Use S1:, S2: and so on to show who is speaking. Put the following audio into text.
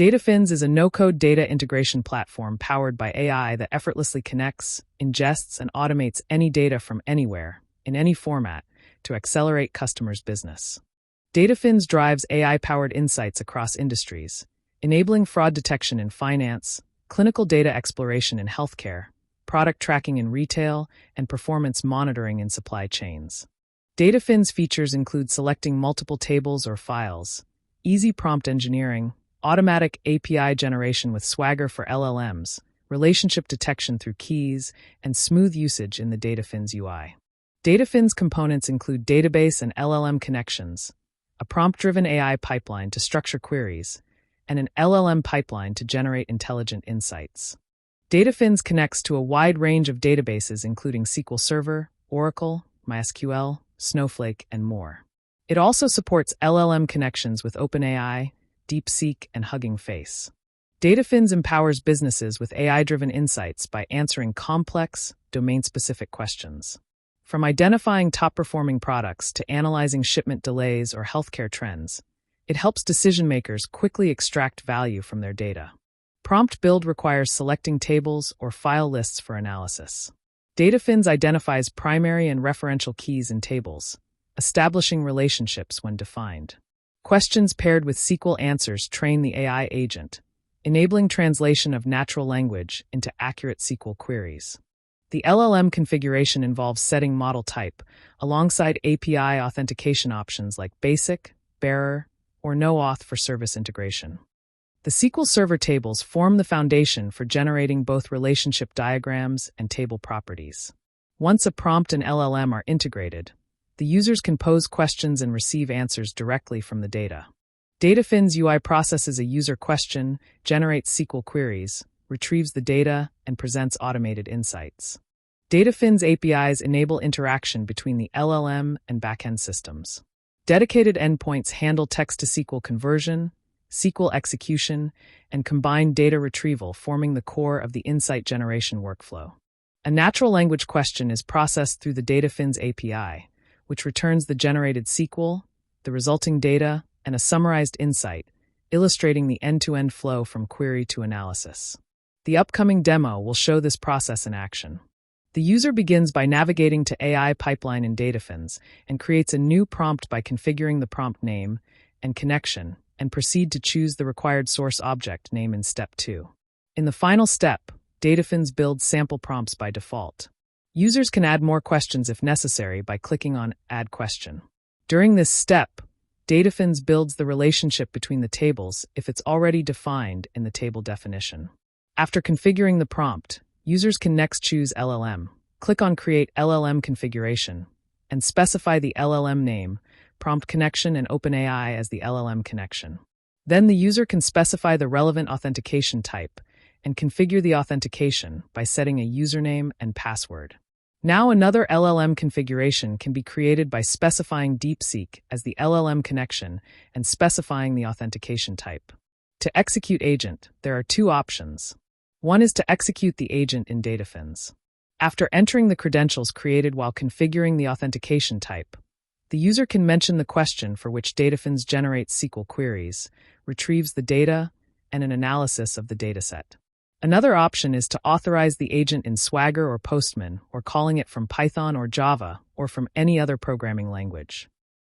S1: DataFinz is a no-code data integration platform powered by AI that effortlessly connects, ingests, and automates any data from anywhere, in any format, to accelerate customers' business. DataFinz drives AI-powered insights across industries, enabling fraud detection in finance, clinical data exploration in healthcare, product tracking in retail, and performance monitoring in supply chains. DataFinz features include selecting multiple tables or files, easy prompt engineering, automatic API generation with Swagger for LLMs, relationship detection through keys, and smooth usage in the DataFinz UI. DataFinz components include database and LLM connections, a prompt-driven AI pipeline to structure queries, and an LLM pipeline to generate intelligent insights. DataFinz connects to a wide range of databases including SQL Server, Oracle, MySQL, Snowflake, and more. It also supports LLM connections with OpenAI, DeepSeek, and Hugging Face. DataFinz empowers businesses with AI-driven insights by answering complex, domain-specific questions. From identifying top-performing products to analyzing shipment delays or healthcare trends, it helps decision-makers quickly extract value from their data. Prompt build requires selecting tables or file lists for analysis. DataFinz identifies primary and referential keys in tables, establishing relationships when defined. Questions paired with SQL answers train the AI agent, enabling translation of natural language into accurate SQL queries. The LLM configuration involves setting model type, alongside API authentication options like Basic, Bearer, or No-Auth for service integration. The SQL Server tables form the foundation for generating both relationship diagrams and table properties. Once a prompt and LLM are integrated, the users can pose questions and receive answers directly from the data. DataFinz UI processes a user question, generates SQL queries, retrieves the data, and presents automated insights. DataFinz APIs enable interaction between the LLM and backend systems. Dedicated endpoints handle text-to-SQL conversion, SQL execution, and combined data retrieval, forming the core of the insight generation workflow. A natural language question is processed through the DataFinz API, which returns the generated SQL, the resulting data, and a summarized insight, illustrating the end-to-end flow from query to analysis. The upcoming demo will show this process in action. The user begins by navigating to AI pipeline in DataFinz and creates a new prompt by configuring the prompt name and connection, and proceed to choose the required source object name in Step 2. In the final step, DataFinz builds sample prompts by default. Users can add more questions if necessary by clicking on Add Question. During this step, DataFinz builds the relationship between the tables if it's already defined in the table definition. After configuring the prompt, users can next choose LLM, click on Create LLM Configuration, and specify the LLM name, prompt connection, and OpenAI as the LLM connection. Then the user can specify the relevant authentication type and configure the authentication by setting a username and password. Now another LLM configuration can be created by specifying DeepSeek as the LLM connection and specifying the authentication type. To execute agent, there are two options. One is to execute the agent in DataFinz. After entering the credentials created while configuring the authentication type, the user can mention the question for which DataFinz generates SQL queries, retrieves the data, and an analysis of the dataset. Another option is to authorize the agent in Swagger or Postman, or calling it from Python or Java, or from any other programming language.